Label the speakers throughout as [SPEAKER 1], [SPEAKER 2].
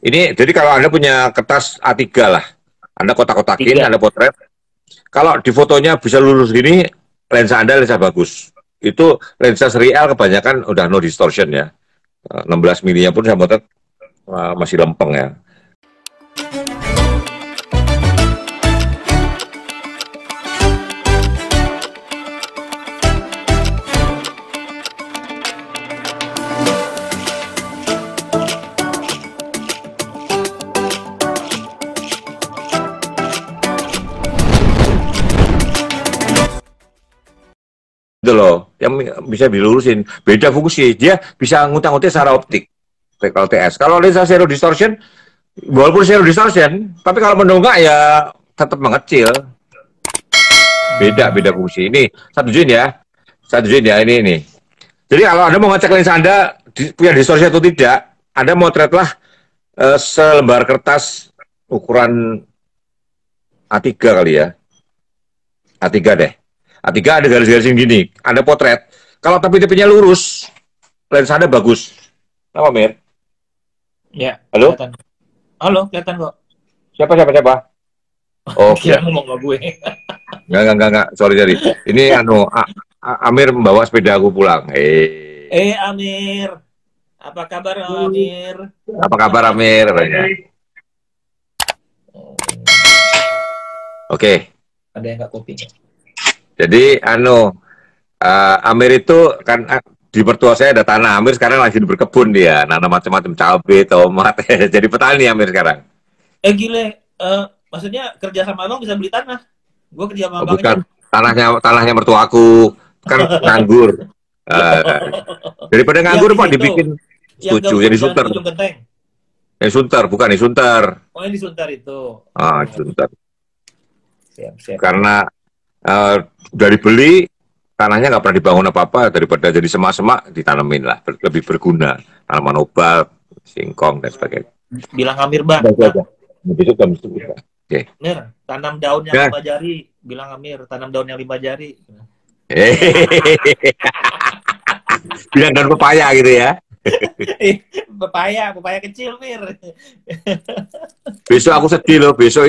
[SPEAKER 1] Ini jadi kalau Anda punya kertas A3 lah, Anda kotak-kotakin,
[SPEAKER 2] Tiga.
[SPEAKER 1] Anda potret. Kalau di fotonya bisa lurus gini, lensa Anda lensa bagus. Itu lensa seri L kebanyakan udah no distortion ya. 16 milinya pun saya potret masih lempeng ya. Itu loh, yang bisa dilurusin. Beda fungsi, dia bisa ngutang-ngutik secara optik. Kalau TS. Kalau lensa zero distortion, walaupun zero distortion, tapi kalau mendongak ya tetap mengecil. Beda fungsi. Ini satu jin ya ini. Jadi kalau Anda mau ngecek lensa Anda punya distorsi atau tidak, Anda motretlah selembar kertas ukuran A3 kali ya. A3 deh. A3 ada garis-garis gini. Anda potret. Kalau tapi tipinya lurus, lensa Anda bagus. Apa, Mir?
[SPEAKER 2] Ya,
[SPEAKER 1] Halo?
[SPEAKER 2] kelihatan. Halo, kelihatan kok.
[SPEAKER 1] Siapa? Oh,
[SPEAKER 2] Kira ngomong ke gue.
[SPEAKER 1] Enggak. Sorry. Ini Amir membawa sepeda aku pulang.
[SPEAKER 2] Amir. Apa kabar, Amir?
[SPEAKER 1] Apa kabar, Amir? Oke.
[SPEAKER 2] Ada yang nggak kopi?
[SPEAKER 1] Jadi, Amir itu kan di mertua saya ada tanah. Amir sekarang lagi berkebun dia, nanam macam-macam cabai, tomat. Jadi petani Amir sekarang.
[SPEAKER 2] Gile. Maksudnya kerja sama abang bisa beli tanah. Gue kerja sama abang
[SPEAKER 1] Bukan
[SPEAKER 2] aja.
[SPEAKER 1] tanahnya mertua aku kan nganggur. Daripada nganggur Pak dibikin setuju. Jadi sunter. Yang sunter bukan yang sunter.
[SPEAKER 2] Oh, yang disuntar itu.
[SPEAKER 1] Sunter.
[SPEAKER 2] Siap.
[SPEAKER 1] Karena udah dibeli tanahnya nggak pernah dibangun apa-apa, daripada jadi semak-semak ditanemin lah, lebih berguna, tanaman obat, singkong dan sebagainya.
[SPEAKER 2] Bilang Amir, Bang.
[SPEAKER 1] Besok jam 10. Oke.
[SPEAKER 2] Amir, tanam daun yang 5 jari. Bilang Amir, tanam daun yang 5 jari.
[SPEAKER 1] Bilang daun pepaya gitu ya.
[SPEAKER 2] Pepaya kecil, Mir.
[SPEAKER 1] Besok aku sedih loh, besok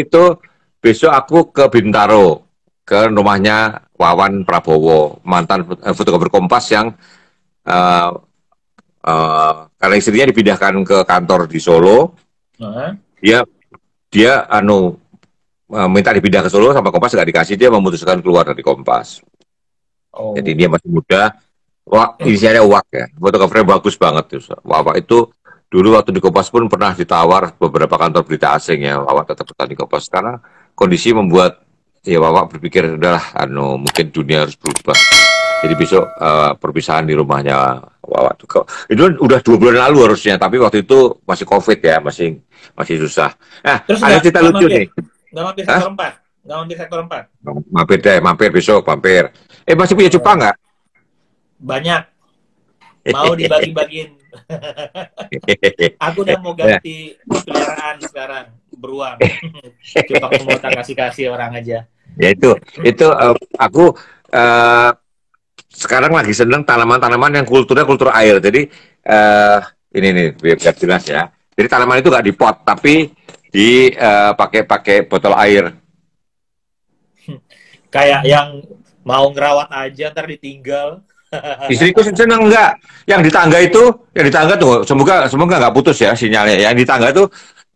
[SPEAKER 1] aku ke Bintaro, ke rumahnya Wawan Prabowo, mantan fotografer Kompas yang karena istrinya dipindahkan ke kantor di Solo. Dia minta dipindah ke Solo sama Kompas, nggak dikasih, dia memutuskan keluar dari Kompas. Jadi dia masih muda. Inisialnya Wak ya, fotografernya bagus banget tuh. Wak itu dulu waktu di Kompas pun pernah ditawar beberapa kantor berita asing ya. Wak tetap bertahan di Kompas karena kondisi membuat ya Wak berpikir udahlah, mungkin dunia harus berubah. Jadi besok perpisahan di rumahnya Wak itu udah 2 bulan lalu harusnya, tapi waktu itu masih COVID ya, masih susah. Nah,
[SPEAKER 2] terus
[SPEAKER 1] ada cerita lucu nih.
[SPEAKER 2] Nggak mampir sektor 4? Nggak mampir sektor 4?
[SPEAKER 1] Mampir besok. Masih punya cupang nggak?
[SPEAKER 2] Banyak. Mau dibagi-bagiin. Aku udah mau ganti peliharaan sekarang, beruang. Coba mau kasih orang aja.
[SPEAKER 1] Ya itu aku sekarang lagi seneng tanaman-tanaman yang kulturnya kultur air. Jadi ini nih biar jelas ya. Jadi tanaman itu nggak di pot, tapi pakai botol air.
[SPEAKER 2] Kayak yang mau ngerawat aja ntar ditinggal.
[SPEAKER 1] Istriku seneng enggak. Yang di tangga tuh semoga nggak putus ya sinyalnya. Yang di tangga tuh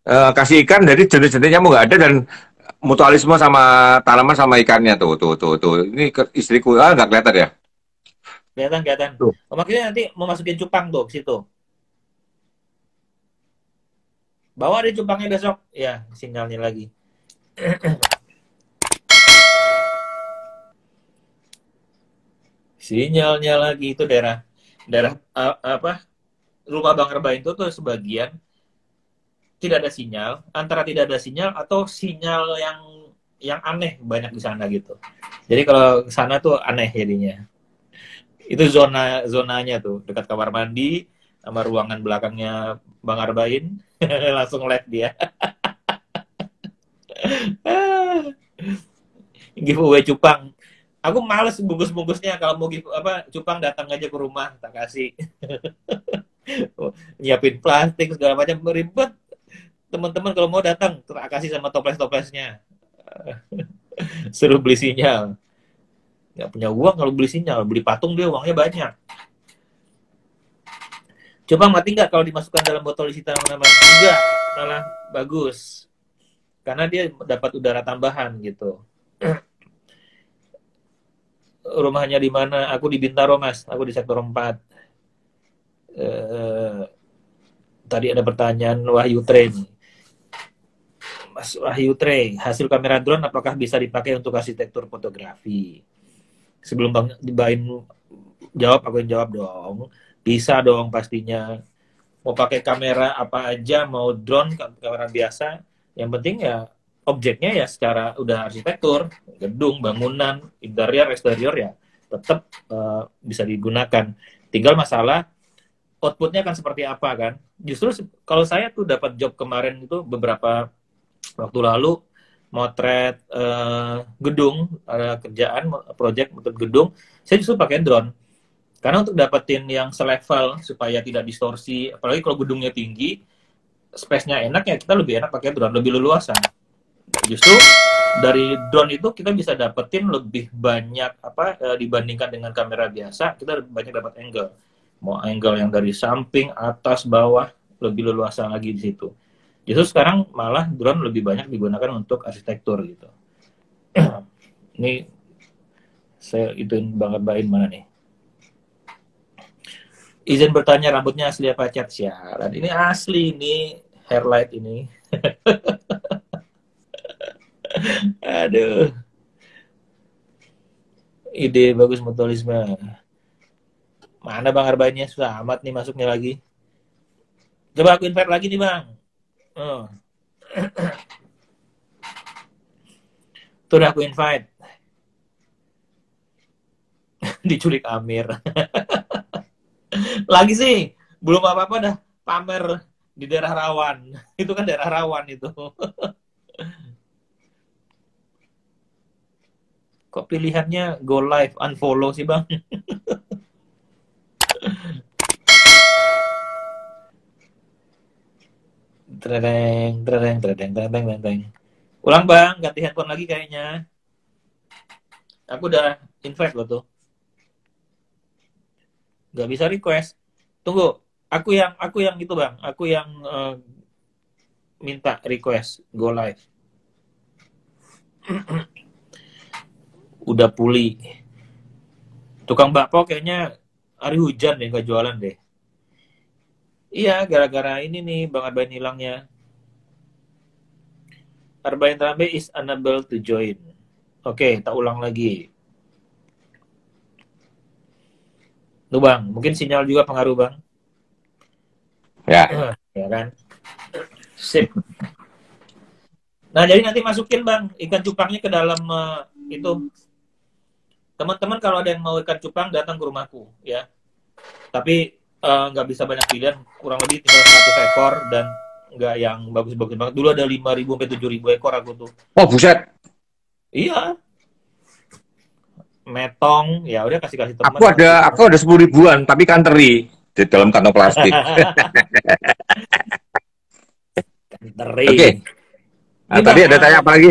[SPEAKER 1] kasih ikan, dari jenis-jenis nyamuk nggak ada, dan mutualisme sama tanaman sama ikannya tuh. Ini istriku nggak kelihatan ya?
[SPEAKER 2] Kelihatan. Maksudnya nanti mau masukin cupang tuh ke situ. Bawa deh cupangnya besok. Ya, sinyalnya lagi. Sinyalnya lagi itu daerah rumah Bang Rebain itu tuh sebagian tidak ada sinyal, antara tidak ada sinyal atau sinyal yang aneh banyak di sana gitu. Jadi kalau ke sana tuh aneh jadinya. Itu zonanya tuh dekat kamar mandi sama ruangan belakangnya Bang Arbain. Langsung live dia. Giveaway cupang. Aku males bungkus-bungkusnya, kalau mau cupang datang aja ke rumah, tak kasih. Nyiapin plastik segala macam, ribet. teman-teman kalau mau datang, tak kasih sama toples-toplesnya. Suruh beli sinyal. Nggak punya uang kalau beli sinyal, beli patung dia uangnya banyak. Coba mati nggak kalau dimasukkan dalam botol isi tanaman? Enggak, malah bagus. Karena dia dapat udara tambahan gitu. Rumahnya di mana? Aku di Bintaro, Mas. Aku di sektor 4. Tadi ada pertanyaan Wahyu Tre nih. Mas Wahyu Tre, hasil kamera drone apakah bisa dipakai untuk arsitektur fotografi? Sebelum Bang Bain jawab, aku yang jawab dong. Bisa dong pastinya. Mau pakai kamera apa aja, mau drone, kamera biasa. Yang penting ya objeknya ya secara udah arsitektur, gedung, bangunan, interior, eksterior ya tetap bisa digunakan. Tinggal masalah outputnya akan seperti apa kan. Justru kalau saya tuh dapat job kemarin itu beberapa waktu lalu motret gedung, ada kerjaan project motret gedung, saya justru pakai drone. Karena untuk dapetin yang selevel supaya tidak distorsi, apalagi kalau gedungnya tinggi, space-nya enak ya kita lebih enak pakai drone, lebih leluasa. Justru dari drone itu kita bisa dapetin lebih banyak dibandingkan dengan kamera biasa, kita banyak dapat angle. Mau angle yang dari samping, atas, bawah, lebih leluasa lagi di situ. Justru sekarang malah drone lebih banyak digunakan untuk arsitektur gitu. Ini saya ituin banget Bain mana nih? Izin bertanya rambutnya asli apa cat? Sialan. Ini asli, ini hairlight ini. Aduh. Ide bagus mutualisme. Mana Bang Arbainnya? Susah amat nih masuknya lagi. Coba aku invite lagi nih Bang. Oh. Tuh udah aku invite. Diculik Amir. Lagi sih, belum apa-apa dah pamer di daerah rawan. Itu kan daerah rawan itu. Kok pilihannya go live, unfollow sih Bang? Tereng. Ulang Bang, ganti handphone lagi kayaknya. Aku udah invite lo tuh. Gak bisa request. Tunggu, aku yang itu Bang, aku yang minta request go live. Udah pulih. Tukang bakpo kayaknya hari hujan deh, gak jualan deh. Iya, gara-gara ini nih Bang Arbain hilangnya. Arbain Rambe is unable to join. Oke, tak ulang lagi. Tuh Bang, mungkin sinyal juga pengaruh Bang.
[SPEAKER 1] Ya.
[SPEAKER 2] Ya kan? Sip. Nah, jadi nanti masukin Bang ikan cupangnya ke dalam itu. Teman-teman kalau ada yang mau ikan cupang datang ke rumahku ya. Tapi nggak bisa banyak pilihan, kurang lebih tinggal 100 ekor dan nggak yang bagus-bagus banget. Dulu ada 5.000 sampai 7.000 ekor aku tuh.
[SPEAKER 1] Oh buset.
[SPEAKER 2] Iya. Metong, ya udah kasih teman.
[SPEAKER 1] Aku ada 10.000-an tapi kan teri di dalam kantong plastik.
[SPEAKER 2] Teri.
[SPEAKER 1] Oke. Nah, tadi ada tanya apa lagi?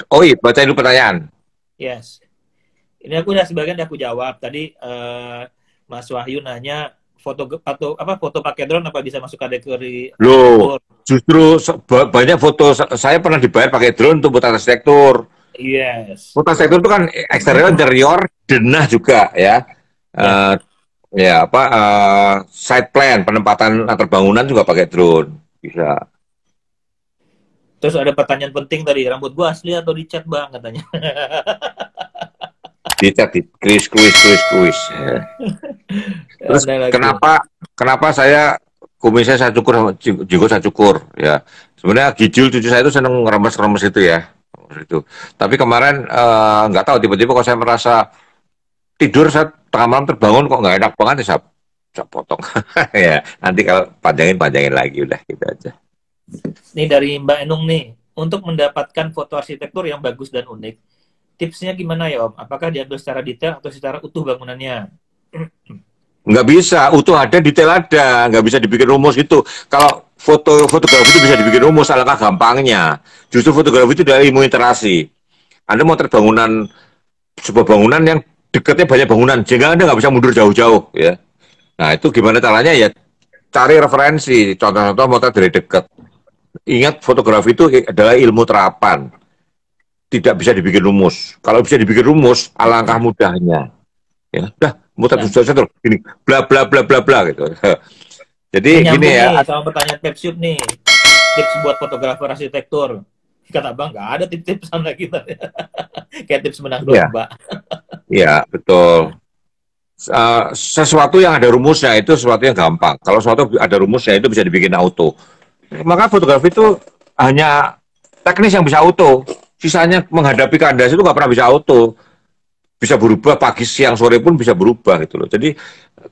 [SPEAKER 2] Okay.
[SPEAKER 1] Bacain dulu pertanyaan.
[SPEAKER 2] Yes. Ini aku udah sebagian aku jawab. Tadi Mas Wahyu nanya foto pakai drone apa bisa masuk kategori
[SPEAKER 1] Loh, justru banyak foto saya pernah dibayar pakai drone untuk buat arsitektur.
[SPEAKER 2] Yes.
[SPEAKER 1] Foto arsitektur itu kan eksterior, interior, denah juga ya. Site plan, penempatan latar bangunan juga pakai drone. Bisa.
[SPEAKER 2] Terus ada pertanyaan penting tadi, rambut gua asli atau dicat Bang katanya.
[SPEAKER 1] Dicat, di kuis. Terus kenapa saya kumisnya saya cukur, jenggot saya cukur ya. Sebenarnya Gijul cucu saya itu seneng remes itu ya. Itu. Tapi kemarin nggak tahu tiba-tiba kok saya merasa tidur saat tengah malam terbangun kok nggak enak banget ya saya potong. Ya nanti kalau panjangin lagi udah gitu aja.
[SPEAKER 2] Ini dari Mbak Enung nih, untuk mendapatkan foto arsitektur yang bagus dan unik, tipsnya gimana ya Om? Apakah diambil secara detail atau secara utuh bangunannya?
[SPEAKER 1] Nggak bisa, utuh ada, detail ada, nggak bisa dibikin rumus gitu. Kalau fotografi itu bisa dibikin rumus, alangkah gampangnya. Justru fotografi itu dari ilmu interaksi. Anda mau terbangunan sebuah bangunan yang dekatnya banyak bangunan, sehingga Anda nggak bisa mundur jauh-jauh, ya. Nah, itu gimana caranya ya? Cari referensi, contoh-contoh motret dari dekat. Ingat, fotografi itu adalah ilmu terapan, tidak bisa dibikin rumus. Kalau bisa dibikin rumus, alangkah mudahnya. Ya, udah, motret
[SPEAKER 2] Nah,
[SPEAKER 1] terus gini, bla bla bla bla bla gitu. Jadi gini
[SPEAKER 2] nyambung nih
[SPEAKER 1] ya,
[SPEAKER 2] sama pertanyaan Pepsiut nih. Tips buat fotografer arsitektur. Kata Bang, nggak ada tips-tips sama kita. Kayak tips menang
[SPEAKER 1] ya,
[SPEAKER 2] domba.
[SPEAKER 1] ya betul. Sesuatu yang ada rumusnya itu sesuatu yang gampang. Kalau sesuatu ada rumusnya itu bisa dibikin auto. Maka fotografi itu hanya teknis yang bisa auto. Sisanya menghadapi kandas itu nggak pernah bisa auto. Bisa berubah pagi, siang, sore pun bisa berubah gitu loh. Jadi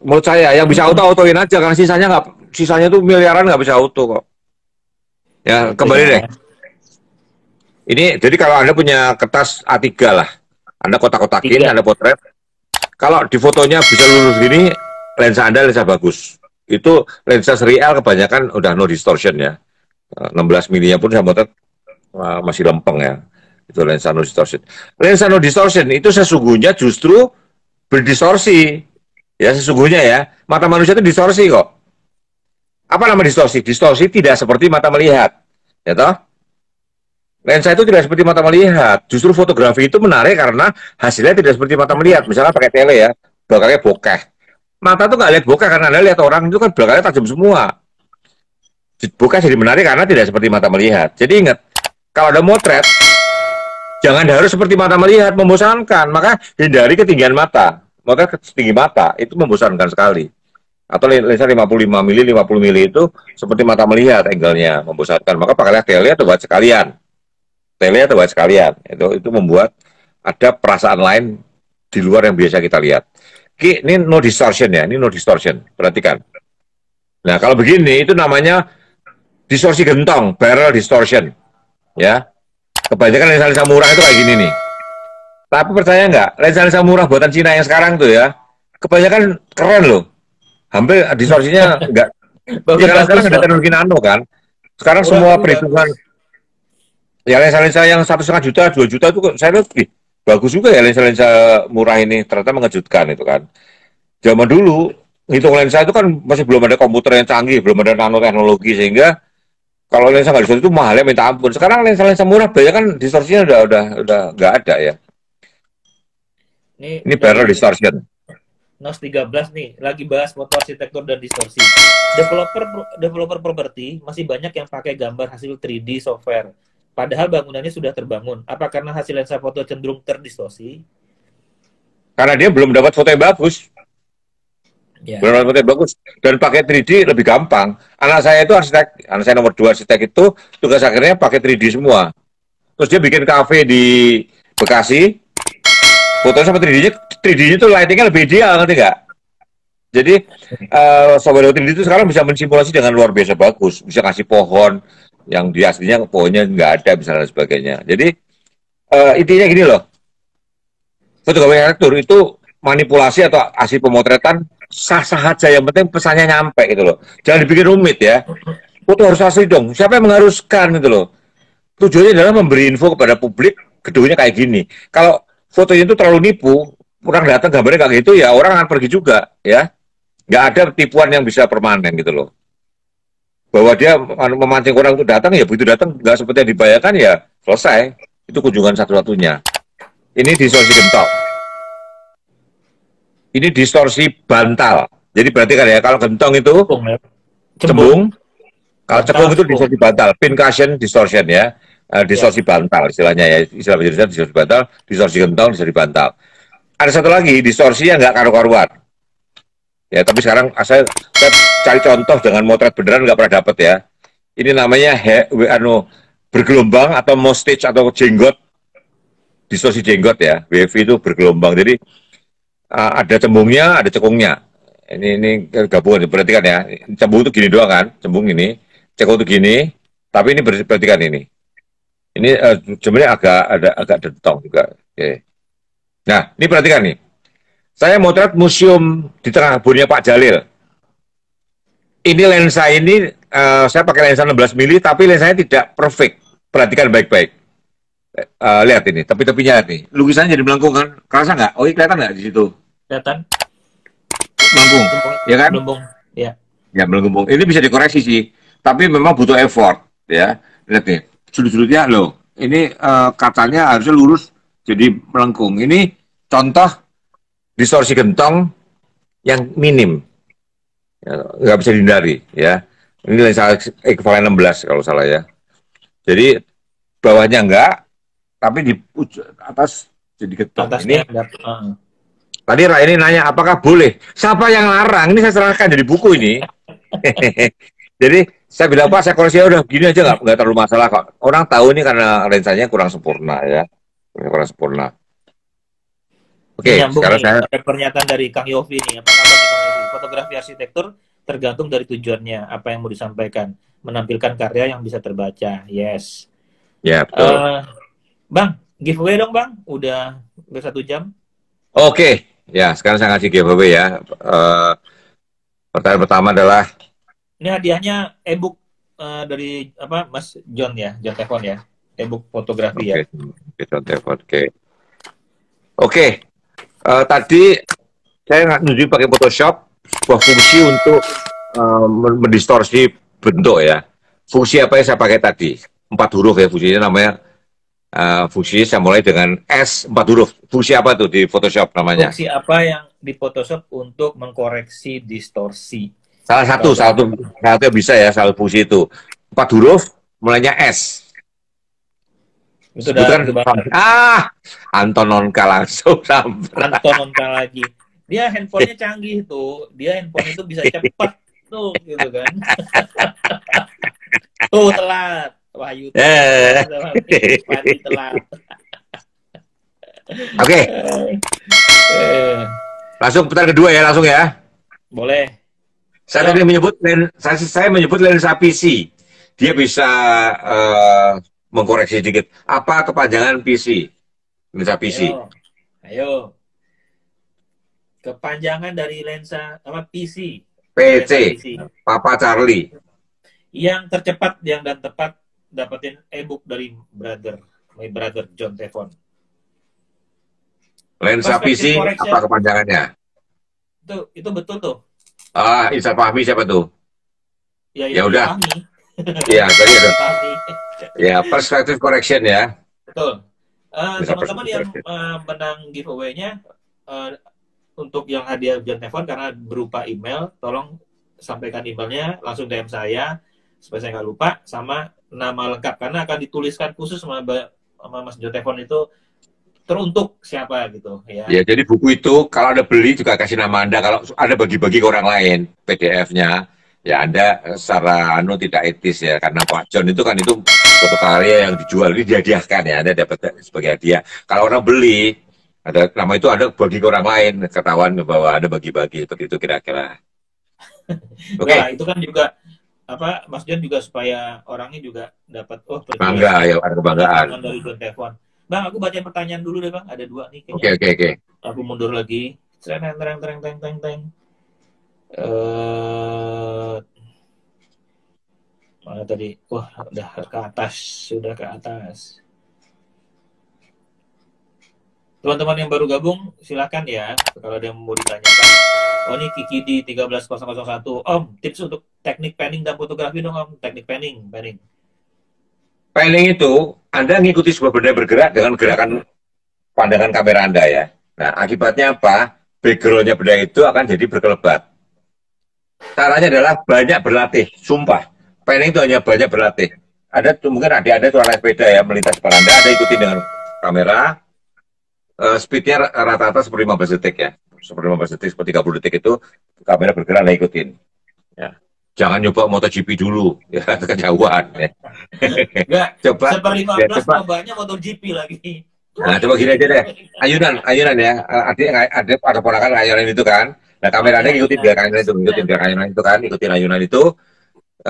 [SPEAKER 1] menurut saya yang bisa auto autoin aja, karena sisanya nggak, sisanya tuh miliaran nggak bisa auto kok. Ya
[SPEAKER 2] Gitu
[SPEAKER 1] kembali
[SPEAKER 2] ya.
[SPEAKER 1] deh. Ini jadi kalau Anda punya kertas A3 lah, Anda kotak-kotakin,
[SPEAKER 2] Tiga.
[SPEAKER 1] Anda potret. Kalau di fotonya bisa lurus gini, lensa Anda lensa bagus. Itu lensa seri L kebanyakan udah no distortion ya. 16 milinya pun saya potret masih lempeng ya. Itu lensa no distortion. Lensa no distortion itu sesungguhnya justru berdistorsi. Ya sesungguhnya ya, mata manusia itu distorsi kok. Apa nama distorsi? Distorsi tidak seperti mata melihat. Ya toh? Lensa itu tidak seperti mata melihat. Justru fotografi itu menarik karena hasilnya tidak seperti mata melihat. Misalnya pakai tele ya, belakangnya bokeh. Mata tuh nggak lihat bokeh karena Anda lihat orang itu kan belakangnya tajam semua. Bokeh jadi menarik karena tidak seperti mata melihat. Jadi ingat, kalau ada motret, jangan harus seperti mata melihat, membosankan. Maka hindari ketinggian mata. Motret setinggi mata, itu membosankan sekali. Atau lensa 55 mili, 50 mili itu seperti mata melihat, angle-nya membosankan. Maka pakailah tele atau buat sekalian. Tele atau buat sekalian. Itu membuat ada perasaan lain di luar yang biasa kita lihat. Ini no distortion ya, ini no distortion. Perhatikan. Nah, kalau begini itu namanya distorsi gentong, barrel distortion. Ya, kebanyakan lensa-lensa murah itu kayak gini nih. Tapi percaya nggak, lensa-lensa murah buatan Cina yang sekarang tuh ya, kebanyakan keren loh. Hampir distorsinya nggak. Ya karena sekarang
[SPEAKER 2] Bagus-bagus
[SPEAKER 1] ada
[SPEAKER 2] loh.
[SPEAKER 1] teknologi nano kan. Sekarang
[SPEAKER 2] Murah
[SPEAKER 1] semua
[SPEAKER 2] tapi
[SPEAKER 1] perhitungan,
[SPEAKER 2] bagus.
[SPEAKER 1] ya lensa-lensa yang 1,5 juta, 2 juta itu saya lihat bagus juga ya lensa-lensa murah ini. Ternyata mengejutkan itu kan. Zaman dulu, hitung lensa itu kan masih belum ada komputer yang canggih, belum ada nanoteknologi, sehingga kalau lensa nggak distorsi itu mahalnya minta ampun. Sekarang lensa-lensa murah banyak kan distorsinya udah nggak ada ya.
[SPEAKER 2] Ini
[SPEAKER 1] Ini barrel
[SPEAKER 2] dari
[SPEAKER 1] distortion.
[SPEAKER 2] NOS 13 nih, lagi bahas foto arsitektur dan distorsi. Developer developer properti masih banyak yang pakai gambar hasil 3D software. Padahal bangunannya sudah terbangun. Apa karena hasil lensa foto cenderung terdistorsi?
[SPEAKER 1] Karena dia belum dapat foto yang bagus.
[SPEAKER 2] Ya.
[SPEAKER 1] Belum dapat foto yang bagus. Dan pakai 3D lebih gampang. Anak saya itu arsitek, anak saya nomor 2 arsitek itu, tugas akhirnya pakai 3D semua. Terus dia bikin kafe di Bekasi, fotonya sama 3D-nya, 3D-nya tuh lighting-nya lebih ideal, ngerti nggak? Jadi, software 3D itu sekarang bisa mensimulasi dengan luar biasa bagus. Bisa kasih pohon, yang di aslinya pohonnya nggak ada, misalnya dan sebagainya. Jadi, intinya gini loh, fotografi arsitektur itu manipulasi atau hasil pemotretan sah-sah aja, yang penting pesannya nyampe gitu loh. Jangan dibikin rumit ya. Foto harus asli dong. Siapa yang mengharuskan gitu loh. Tujuannya adalah memberi info kepada publik gedungnya kayak gini. Kalau fotonya itu terlalu nipu, orang datang gambarnya kayak gitu ya orang akan pergi juga ya. Nggak ada tipuan yang bisa permanen gitu loh. Bahwa dia memancing orang untuk datang ya begitu datang nggak seperti yang dibayangkan ya selesai. Itu kunjungan satu-satunya. Ini distorsi gentong. Ini distorsi bantal. Jadi berarti kan ya kalau gentong itu
[SPEAKER 2] Cembung ya.
[SPEAKER 1] cembung, kalau
[SPEAKER 2] Bantal,
[SPEAKER 1] cekung itu
[SPEAKER 2] cembung.
[SPEAKER 1] distorsi bantal, pincushion distortion ya.
[SPEAKER 2] Ya.
[SPEAKER 1] Distorsi bantal istilahnya ya, istilah penjelasan distorsi bantal, distorsi gentong, distorsi bantal. Ada satu lagi distorsi yang nggak karu-karuan. Ya, tapi sekarang saya cari contoh dengan motret beneran nggak pernah dapet ya. Ini namanya bergelombang atau moustache atau jenggot, distorsi jenggot ya. WV itu bergelombang. Jadi ada cembungnya, ada cekungnya. Ini gabungan, perhatikan ya. Cembung itu gini doang kan, cembung ini. Cekung itu gini, tapi ini perhatikan ini. Ini sebenarnya agak dentong juga. Oke. Nah, ini perhatikan nih. Saya motret museum di tengah kebunnya Pak Jalil. Ini lensa ini, saya pakai lensa 16 mili, tapi lensanya tidak perfect. Perhatikan baik-baik. Lihat ini, tepi-tepinya nih. Lukisannya jadi melengkung kan? Kerasa nggak? Oh, ini kelihatan nggak di situ?
[SPEAKER 2] Kelihatan.
[SPEAKER 1] Melengkung, ya kan?
[SPEAKER 2] Melengkung, ya.
[SPEAKER 1] Ya, melengkung. Ini bisa dikoreksi sih, tapi memang butuh effort, ya. Lihat nih, sudut-sudutnya loh. Ini kacanya harusnya lurus, jadi melengkung. Ini contoh distorsi gentong yang minim, ya, nggak bisa dihindari, ya. Ini lensa ekivalen 16 kalau salah ya. Jadi bawahnya enggak, tapi di atas jadi gentong.
[SPEAKER 2] Atasnya
[SPEAKER 1] Ini tadi ini nanya apakah boleh? Siapa yang larang? Ini saya serahkan jadi buku ini. Jadi saya bilang Pak, saya koreksi udah gini aja nggak terlalu masalah kok. Orang tahu ini karena lensanya kurang sempurna ya, kurang sempurna. Oke, sekarang
[SPEAKER 2] nih,
[SPEAKER 1] saya
[SPEAKER 2] pernyataan dari Kang Yofi nih. Apa kabar nih Kang Yofi? Fotografi arsitektur tergantung dari tujuannya. Apa yang mau disampaikan? Menampilkan karya yang bisa terbaca. Yes.
[SPEAKER 1] ya betul.
[SPEAKER 2] Bang, giveaway dong Bang. Udah 1 jam.
[SPEAKER 1] Oke, ya sekarang saya ngasih giveaway ya. Pertanyaan pertama adalah
[SPEAKER 2] ini hadiahnya e-book dari apa Mas John ya, John Tefon ya, e-book fotografi ya.
[SPEAKER 1] John Tefon. Oke. Tadi saya nunjukin pakai Photoshop sebuah fungsi untuk mendistorsi bentuk ya. Fungsi apa yang saya pakai tadi? 4 huruf ya fungsinya, namanya fungsi saya mulai dengan S 4 huruf. Fungsi apa tuh di Photoshop namanya?
[SPEAKER 2] Fungsi apa yang di Photoshop untuk mengkoreksi distorsi?
[SPEAKER 1] Salah satu yang bisa ya, salah fungsi itu 4 huruf mulainya S.
[SPEAKER 2] Itu udah
[SPEAKER 1] Antononka langsung sampai.
[SPEAKER 2] Antononka lagi. Dia handphonenya canggih tuh. Dia handphone itu bisa cepat tuh gitu kan. Tuh telat. Wahyu telat.
[SPEAKER 1] Oke. Langsung pertanyaan kedua ya, langsung ya.
[SPEAKER 2] Boleh.
[SPEAKER 1] Saya tadi menyebut lensa PC. Dia bisa mengkoreksi sedikit. Apa kepanjangan PC? Lensa PC.
[SPEAKER 2] Ayo. Kepanjangan dari lensa apa PC?
[SPEAKER 1] PC. Papa Charlie.
[SPEAKER 2] Yang tercepat yang dan tepat dapetin e-book dari my brother John Tefon.
[SPEAKER 1] Lensa PC apa kepanjangannya?
[SPEAKER 2] Itu betul tuh.
[SPEAKER 1] Isa Fahmi siapa tuh?
[SPEAKER 2] Ya
[SPEAKER 1] udah. Iya, tadi ada. Ya, perspective correction ya.
[SPEAKER 2] Betul. Teman-teman yang menang giveaway-nya untuk yang hadiah John Tefon karena berupa email, tolong sampaikan emailnya, langsung DM saya supaya saya nggak lupa, sama nama lengkap karena akan dituliskan khusus sama Mas John Tefon itu teruntuk siapa gitu ya.
[SPEAKER 1] Ya, jadi buku itu kalau ada beli juga kasih nama Anda, kalau ada bagi-bagi ke orang lain PDF-nya, ya Anda secara tidak etis ya, karena Pak John itu kan itu foto karya yang dijual, ini dihadiahkan ya, Anda dapat sebagai hadiah. Kalau orang beli, ada nama itu ada bagi ke orang lain, ketahuan bahwa ada bagi-bagi, seperti itu kira-kira.
[SPEAKER 2] Oke. Nah, itu kan juga apa Mas John juga supaya orangnya juga dapat
[SPEAKER 1] bangga ya, ada kebanggaan
[SPEAKER 2] dari John Tefon. Bang, aku baca pertanyaan dulu deh Bang, ada 2 nih
[SPEAKER 1] kayaknya. Oke.
[SPEAKER 2] Aku mundur lagi. Tereng. Mana tadi? Wah, udah ke atas, sudah ke atas. Teman-teman yang baru gabung, silakan ya kalau ada yang mau ditanyakan. Oh, ini Kiki di 13001. Om, tips untuk teknik panning dan fotografi dong Om. Teknik panning.
[SPEAKER 1] Panning itu Anda ngikuti sebuah benda bergerak dengan gerakan pandangan kamera Anda ya. Nah, akibatnya apa? Background-nya benda itu akan jadi berkelebat. Caranya adalah banyak berlatih, sumpah. Panning itu hanya banyak berlatih. Mungkin ada tuh naik sepeda ya, melintas depan Anda, Anda ikuti dengan kamera, speednya rata-rata seperti 15 detik ya. Seperti 15 detik, seperti 30 detik itu kamera bergerak, Anda ikutin. Ya. Jangan nyoba MotoGP dulu, ya kejauhan. Ya.
[SPEAKER 2] Coba. Seperti 15 nyobanya MotoGP lagi.
[SPEAKER 1] Nah, coba gini aja deh. Ayunan ya. Ada ponakan ayunan itu kan. Nah, kameranya ikutin gerakan ayunan itu kan, ikutin ayunan itu.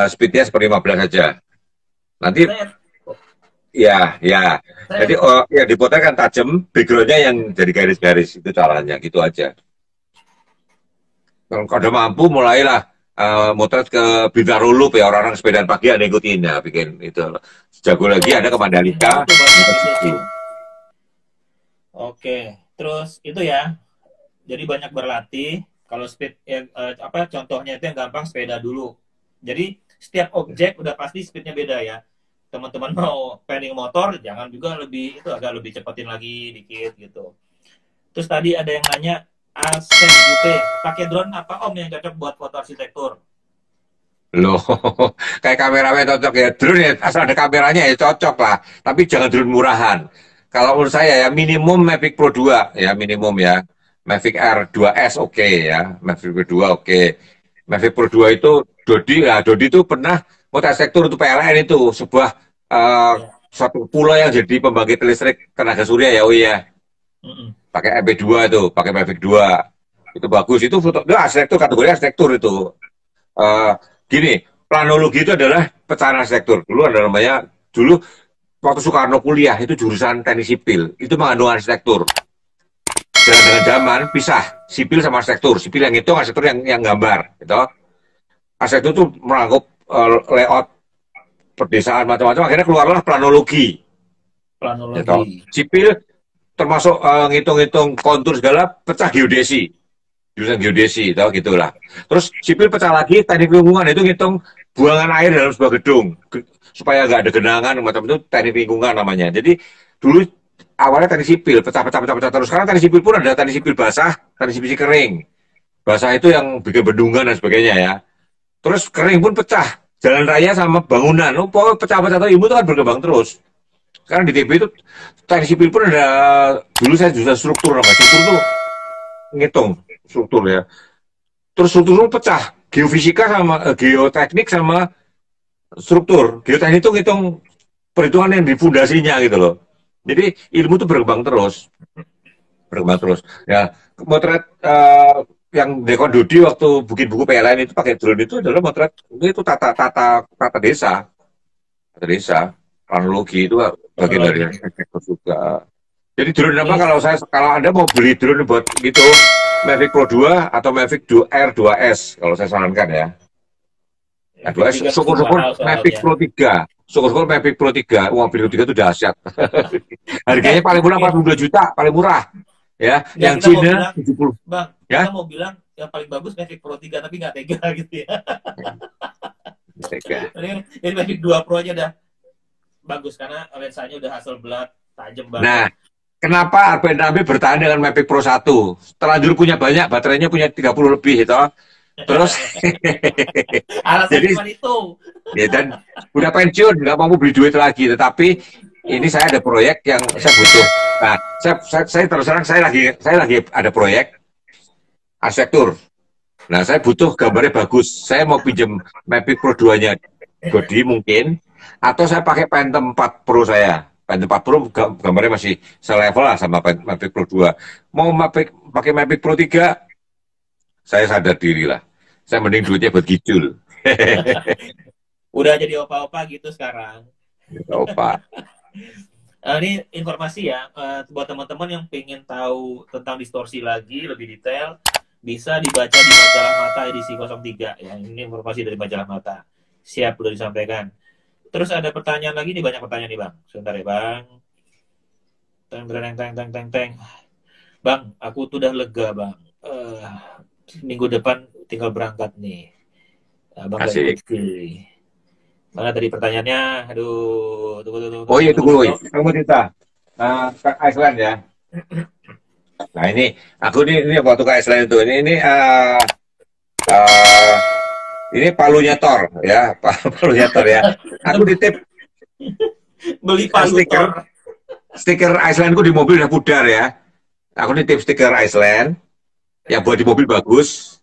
[SPEAKER 1] Speednya seperti 15 saja. Nanti ya. Jadi yang dipotong kan tajam, backgroundnya yang jadi garis-garis, itu caranya, gitu aja. Kalau udah mampu, mulailah motret ke Bintaro Loop ya, orang-orang sepedaan pagi ada ikutin ya, bikin itu. Jago lagi
[SPEAKER 2] Oh,
[SPEAKER 1] ada ke
[SPEAKER 2] ke Bintaro
[SPEAKER 1] Mandalika,
[SPEAKER 2] tuh banyak
[SPEAKER 1] motret
[SPEAKER 2] itu
[SPEAKER 1] situ.
[SPEAKER 2] tuh. Oke, terus itu ya. Jadi banyak berlatih. Kalau speed ya, apa contohnya itu yang gampang sepeda dulu. Jadi setiap objek udah pasti speednya beda ya. Teman-teman mau pending motor, jangan juga lebih itu agak lebih cepetin lagi dikit gitu. Terus tadi ada yang nanya Ascent UP, pakai drone apa Om yang cocok buat foto arsitektur?
[SPEAKER 1] Loh, kayak kameramen cocok ya. Drone ya, asal ada kameranya ya cocok lah. Tapi jangan drone murahan. Kalau menurut saya ya minimum Mavic Pro 2 ya minimum ya. Mavic Air 2S oke ya. Mavic Pro 2 oke. Mavic Pro 2 itu Dodi itu pernah arsitektur untuk PLN itu sebuah eh,
[SPEAKER 2] Ya.
[SPEAKER 1] suatu pulau yang jadi pembangkit listrik tenaga surya ya. Oh iya,
[SPEAKER 2] Mm-mm.
[SPEAKER 1] pakai MP2 itu, pakai Mavic 2. Itu bagus. Itu foto itu arsitektur kategori arsitektur itu. Eh, Gini, planologi itu adalah pecahan arsitektur. Dulu ada namanya, dulu waktu Soekarno kuliah, itu jurusan teknik sipil. Itu mengandung arsitektur. Dengan zaman, pisah. Sipil sama arsitektur. Sipil yang itu, arsitektur yang gambar. Gitu. Arsitektur itu merangkup layout perdesaan, macam-macam. Akhirnya keluarlah planologi. Gitu.
[SPEAKER 2] Planologi.
[SPEAKER 1] Sipil termasuk ngitung-ngitung kontur segala, pecah geodesi. Jurusan geodesi, tau gitulah. Terus sipil pecah lagi, teknik lingkungan itu ngitung buangan air dalam sebuah gedung supaya nggak ada genangan macam itu teknik lingkungan namanya. Jadi dulu awalnya teknik sipil pecah terus. Sekarang teknik sipil pun ada teknik sipil basah, teknik sipil kering. Basah itu yang bikin bendungan dan sebagainya ya. Terus kering pun pecah. Jalan raya sama bangunan, oh, pokoknya pecah-pecah atau ilmu itu kan berkembang terus. Sekarang di TB itu teknik sipil pun ada, dulu saya jurusan struktur namanya. Struktur itu ngitung struktur ya. Terus struktur pecah, geofisika sama geoteknik sama struktur. Geoteknik itu ngitung perhitungan yang di fondasinya gitu loh. Jadi ilmu itu berkembang terus, berkembang terus. Ya, motret yang Dekon Dodi waktu bikin buku PLN itu pakai drone itu adalah motret itu tata desa, planologi itu bagian dari
[SPEAKER 2] Planologi.
[SPEAKER 1] arsitektur juga. Jadi drone apa
[SPEAKER 2] Ini
[SPEAKER 1] kalau Anda mau beli drone buat gitu Mavic Pro 2 atau Mavic Air 2S kalau saya sarankan ya. Nah,
[SPEAKER 2] Mavic 3 masih
[SPEAKER 1] syukur-syukur
[SPEAKER 2] mahal
[SPEAKER 1] Mavic
[SPEAKER 2] soalnya.
[SPEAKER 1] Pro 3. Syukur-syukur Mavic Pro 3. Wah, Mavic Pro 3 itu dahsyat. Harganya paling murah
[SPEAKER 2] Oke.
[SPEAKER 1] 42 juta, paling murah. Ya,
[SPEAKER 2] Nggak,
[SPEAKER 1] yang
[SPEAKER 2] kita mau
[SPEAKER 1] Cina
[SPEAKER 2] bilang,
[SPEAKER 1] 70.
[SPEAKER 2] Bang, kita
[SPEAKER 1] Ya.
[SPEAKER 2] mau bilang yang paling bagus Mavic Pro 3 tapi nggak tega gitu ya. Ini Mavic 2 Pro aja udah bagus karena lensanya udah Hasselblad, tajam banget.
[SPEAKER 1] Nah, kenapa Arben bertahan dengan Mavic Pro 1? Terlanjur punya banyak, baterainya punya 30 lebih itu. Terus
[SPEAKER 2] Alasan
[SPEAKER 1] jadi
[SPEAKER 2] cuma itu.
[SPEAKER 1] ya, dan udah pensiun, nggak mau beli duit lagi. Tetapi ini saya ada proyek yang saya butuh. Nah, saya terus terang saya lagi ada proyek arsitektur. Nah, saya butuh gambarnya bagus. Saya mau pinjam Mavic Pro 2-nya Dodi mungkin, atau saya pakai Phantom 4 Pro saya. Phantom 4 Pro gambarnya masih selevel lah sama Mavic Pro 2. Mau pakai Mavic Pro 3, saya sadar diri lah. Saya mending duitnya buat gijul.
[SPEAKER 2] Udah jadi opa-opa gitu sekarang.
[SPEAKER 1] Oh, Pak.
[SPEAKER 2] Ini informasi ya, buat teman-teman yang pengen tahu tentang distorsi lagi lebih detail, bisa dibaca di Majalah Mata edisi 03 ya. Ini informasi dari Majalah Mata. Siap, udah disampaikan. Terus ada pertanyaan lagi nih, banyak pertanyaan nih Bang. Sebentar ya Bang. Teng teng teng teng teng teng. Bang, aku tuh udah lega Bang. Minggu depan tinggal berangkat nih. Abang gak ikut
[SPEAKER 1] Asik.
[SPEAKER 2] sih. Mana tadi pertanyaannya? Aduh,
[SPEAKER 1] Oh iya,
[SPEAKER 2] tunggu
[SPEAKER 1] tunggu.
[SPEAKER 2] dulu.
[SPEAKER 1] Kamu cerita. Ke Iceland ya. Nah aku ini waktu ke Iceland itu, uh, ini palunya Thor ya, palunya Thor ya. Aku nitip
[SPEAKER 2] Beli
[SPEAKER 1] stiker
[SPEAKER 2] palutor.
[SPEAKER 1] stiker Icelandku di mobil udah pudar ya. Aku nitip stiker Iceland yang buat di mobil bagus.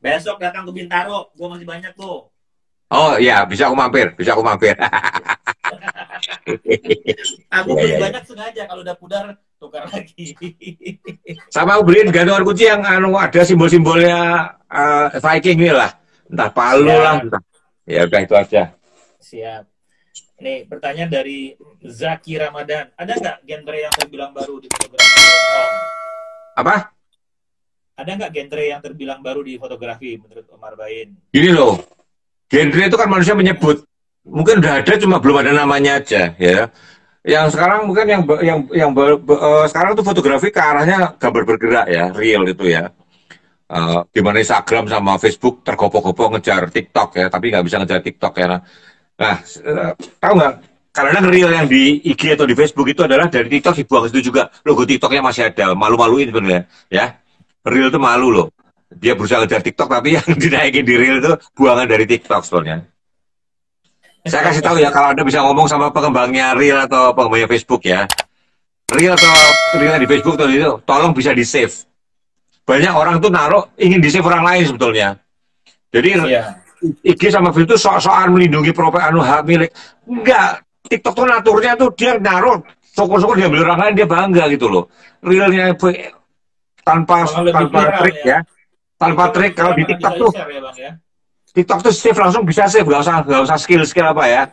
[SPEAKER 2] Besok datang ke Bintaro, gue masih banyak tuh.
[SPEAKER 1] Oh iya, bisa aku mampir, bisa aku mampir.
[SPEAKER 2] Aku
[SPEAKER 1] Iya,
[SPEAKER 2] beli
[SPEAKER 1] iya, iya.
[SPEAKER 2] banyak sengaja, kalau udah pudar tukar lagi.
[SPEAKER 1] Sama aku beliin gantungan kunci yang ada simbol-simbolnya Viking ini lah. Entah palu lah,
[SPEAKER 2] Siap,
[SPEAKER 1] entah. Ya udah itu aja.
[SPEAKER 2] siap. Nih, pertanyaan dari Zaki Ramadan. Ada nggak genre yang terbilang baru di fotografi?
[SPEAKER 1] Apa?
[SPEAKER 2] ada nggak genre yang terbilang baru di fotografi menurut Om Arbain?
[SPEAKER 1] Gini loh, genre itu kan manusia menyebut, mungkin udah ada cuma belum ada namanya aja ya. Yang sekarang mungkin sekarang tuh fotografi ke arahnya gambar bergerak ya, real itu ya. Di mana Instagram sama Facebook tergopoh-gopoh ngejar TikTok ya, tapi nggak bisa ngejar TikTok ya. Nah, tahu nggak? Karena real yang di IG atau di Facebook itu adalah dari TikTok dibuang itu juga. Logo TikToknya masih ada, malu-maluin sebenarnya ya. Real itu malu loh. Dia berusaha ngejar TikTok tapi yang dinaikin di real itu buangan dari TikTok sebenarnya. Saya kasih tahu ya, kalau Anda bisa ngomong sama pengembangnya real atau pengembangnya Facebook ya. Real atau real di Facebook tuh itu, tolong bisa di-save. Banyak orang tuh naruh ingin di-save orang lain sebetulnya. Jadi IG sama Facebook itu soal melindungi profil hak milik. Enggak, TikTok tuh naturnya tuh dia naruh syukur-syukur dia beli orang lain dia bangga gitu loh. Realnya tanpa trik ya. Tanpa trik kalau di TikTok tuh TikTok tuh save langsung bisa save, nggak usah skill apa ya.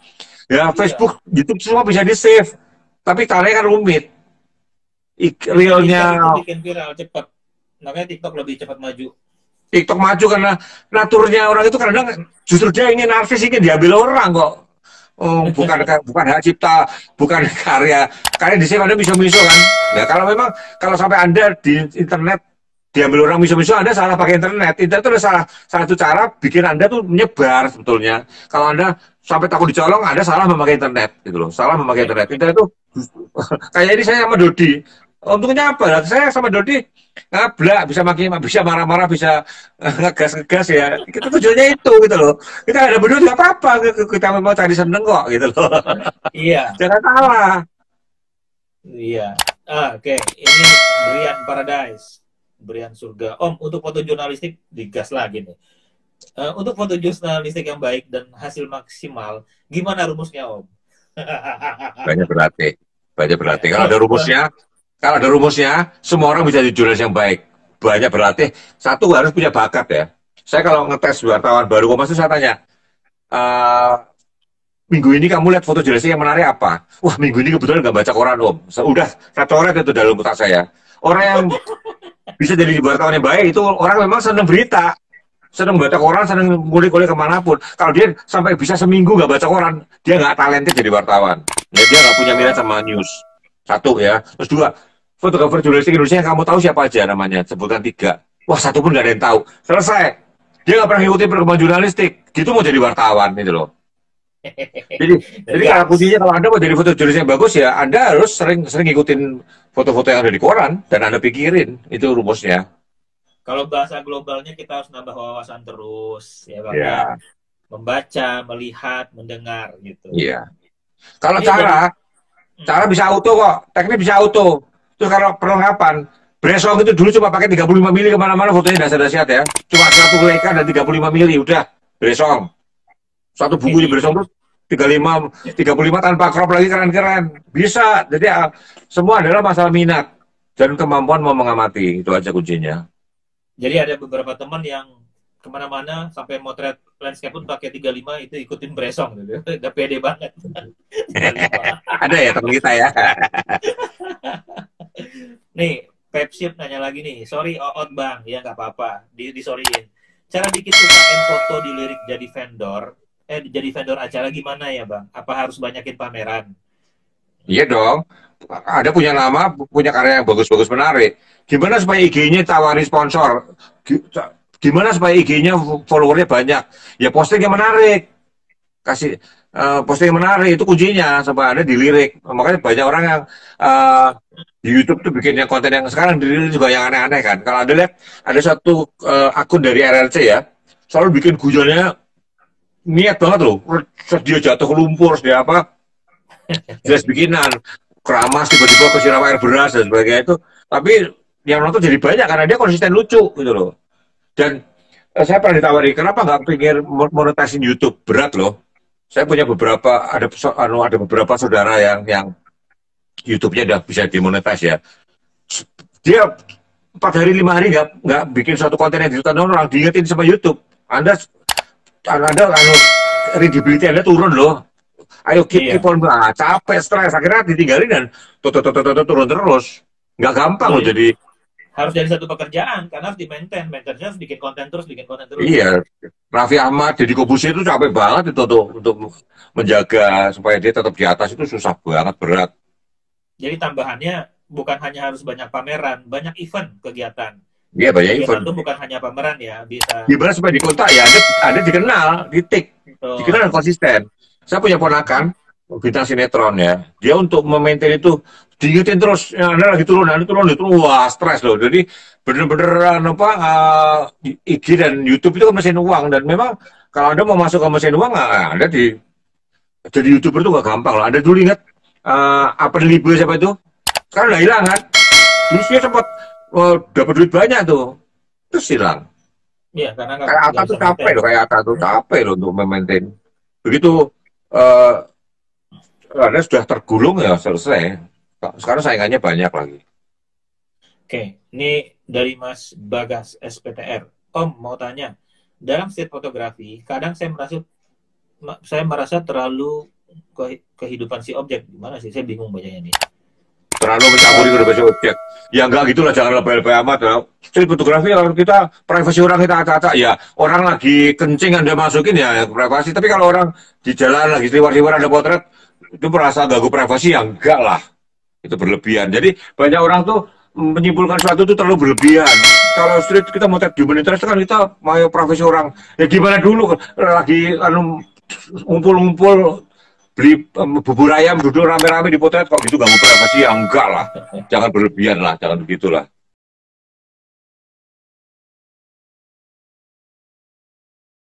[SPEAKER 1] Ya Facebook, YouTube semua bisa di save, tapi caranya kan rumit. Realnya
[SPEAKER 2] bikin viral cepat, makanya TikTok lebih cepat maju.
[SPEAKER 1] TikTok maju karena naturnya orang itu kadang justru dia ingin narsis, ingin diambil orang kok. Oh, bukan hak cipta, bukan karya di save Anda miso-miso kan. Ya kalau sampai Anda di internet diambil orang miso-miso, Anda salah pakai internet. Internet itu adalah salah satu cara bikin Anda tuh menyebar sebetulnya. Kalau Anda sampai takut dicolong, Anda salah memakai internet gitu loh. Salah memakai internet. Internet itu kayak ini saya sama Dodi. Untungnya apa? Saya sama Dodi ngablak, bisa marah-marah, bisa ngegas ya. Kita tujuannya itu gitu loh. Kita ada berdua nggak apa-apa. Kita mau cari seneng kok gitu loh.
[SPEAKER 2] Iya.
[SPEAKER 1] Jangan salah.
[SPEAKER 2] Iya. Oke. Ini Brian Paradise. Berian surga. Om, untuk foto jurnalistik digas lagi nih. Untuk foto jurnalistik yang baik dan hasil maksimal, gimana rumusnya Om?
[SPEAKER 1] Banyak berlatih. Kalau ada rumusnya, semua orang bisa jadi jurnalis yang baik. Banyak berlatih. Satu harus punya bakat ya. Saya kalau ngetes wartawan baru Kompas itu saya tanya, minggu ini kamu lihat foto jurnalistik yang menarik apa? Wah, minggu ini kebetulan nggak baca koran Om. Udah, saya coret itu dalam otak saya. Orang yang bisa jadi wartawan yang baik itu orang memang senang berita, senang baca koran, senang ngulik-ngulik kemanapun. Kalau dia sampai bisa seminggu nggak baca koran, dia nggak talented jadi wartawan. Ya, dia nggak punya minat sama news. Satu ya. Terus dua, fotografer jurnalistik Indonesia yang kamu tahu siapa aja namanya? Sebutkan 3. Wah, satu pun nggak ada yang tahu. Selesai. Dia nggak pernah ngikutin perkembangan jurnalistik. Gitu mau jadi wartawan gitu loh. Jadi kalau kuncinya kalau Anda mau jadi fotojurnalis yang bagus ya, Anda harus sering ngikutin foto-foto yang ada di koran dan Anda pikirin itu rumusnya.
[SPEAKER 2] Kalau bahasa globalnya kita harus nambah wawasan terus ya Bang.
[SPEAKER 1] Ya.
[SPEAKER 2] Membaca, melihat, mendengar gitu.
[SPEAKER 1] Iya. Kalau cara bisa auto kok, teknik bisa auto. Terus kalau perlengkapan, Bresong itu dulu cuma pakai 35 mili kemana-mana fotonya dahsyat ya. Cuma 1 Leica dan 35 mili udah Bresong. Satu buku di Bresong tuh 35 tanpa crop lagi keren-keren. Bisa. Jadi semua adalah masalah minat dan kemampuan mau mengamati. Itu aja kuncinya.
[SPEAKER 2] Jadi ada beberapa teman yang kemana-mana sampai motret landscape pun pakai 35 itu ikutin Bresong gitu. Udah pede banget.
[SPEAKER 1] Ada ya teman kita ya.
[SPEAKER 2] Nih, Pepsip nanya lagi nih. Sorry Oot Bang, ya nggak apa-apa. Disorryin. Cara bikin UKM foto dilirik jadi vendor acara gimana ya Bang? Apa harus banyakin pameran?
[SPEAKER 1] Iya dong. Ada punya nama, punya karya yang bagus-bagus menarik. Gimana supaya IG-nya tawari sponsor? Gimana supaya IG-nya followernya banyak? Ya posting yang menarik. Kasih posting yang menarik itu kuncinya supaya Anda dilirik. Makanya banyak orang yang di YouTube tuh bikin yang konten yang sekarang dilirik juga yang aneh-aneh kan. Kalau Anda lihat ada satu akun dari RRC ya, selalu bikin gujonnya niat banget loh. Dia jatuh ke lumpur, dia apa? Jelas bikinan, keramas tiba-tiba kesiram air beras dan sebagainya itu. Tapi yang nonton jadi banyak karena dia konsisten lucu gitu loh. Dan saya pernah ditawari, kenapa nggak pikir monetasi YouTube? Berat loh. Saya punya ada beberapa saudara yang YouTube-nya udah bisa dimonetasi ya. Dia 4 hari 5 hari nggak bikin suatu konten yang ditonton orang, diingetin sama YouTube. Anda credibility Anda turun loh. Ayo keep on, capek, stres, akhirnya ditinggalin dan turun terus. Nggak gampang loh jadi
[SPEAKER 2] Harus jadi satu pekerjaan karena harus di-maintain. Maintenance harus bikin konten terus, bikin konten terus.
[SPEAKER 1] Iya, Raffi Ahmad, Deddy Corbuzier itu capek banget itu untuk menjaga supaya dia tetap di atas itu susah banget, berat.
[SPEAKER 2] Jadi tambahannya bukan hanya harus banyak pameran, banyak event kegiatan.
[SPEAKER 1] Iya, banyak
[SPEAKER 2] Kegiatan
[SPEAKER 1] event.
[SPEAKER 2] itu bukan hanya pameran ya, bisa.
[SPEAKER 1] Gimana supaya di kota ya ada dikenal, dikenal dan konsisten. Saya punya ponakan bintang sinetron ya, dia untuk memaintain itu diingetin terus, ya, Anda lagi turun, itu wah stres loh. Jadi bener-bener IG dan YouTube itu kan mesin uang dan memang kalau Anda mau masuk ke mesin uang, Anda jadi YouTuber itu gak gampang loh. Anda dulu ingat apa Libe siapa itu? Sekarang udah hilang kan? Dulu dia sempat dapat duit banyak tuh, terus hilang.
[SPEAKER 2] Iya, karena
[SPEAKER 1] Kayak Atta
[SPEAKER 2] nggak
[SPEAKER 1] tuh
[SPEAKER 2] bisa
[SPEAKER 1] capek
[SPEAKER 2] maintain.
[SPEAKER 1] loh, kayak Atta tuh capek loh untuk memaintain. Begitu eh Anda sudah tergulung ya selesai. Sekarang saingannya banyak lagi.
[SPEAKER 2] Oke, ini dari Mas Bagas SPTR. Om mau tanya, dalam street fotografi, kadang saya merasa terlalu kehidupan si objek. Gimana sih? Saya bingung bacanya nih.
[SPEAKER 1] Terlalu mencampuri kehidupan objek. Ya enggak gitulah, jangan lebay-lebay amat. Ya. Street fotografi kalau kita privasi orang kita acak-acak ya orang lagi kencing Anda masukin ya privasi. Tapi kalau orang di jalan lagi seliwar-seliwar ada potret itu merasa ganggu privasi ya enggak lah. Itu berlebihan. Jadi banyak orang tuh menyimpulkan sesuatu itu terlalu berlebihan. Kalau street kita mau tag human interest kan kita mau profesi orang. Ya gimana dulu lagi ngumpul-ngumpul beli bubur ayam duduk rame-rame di potret kok gitu ganggu privasi ya enggak lah. Jangan berlebihan lah, jangan begitulah.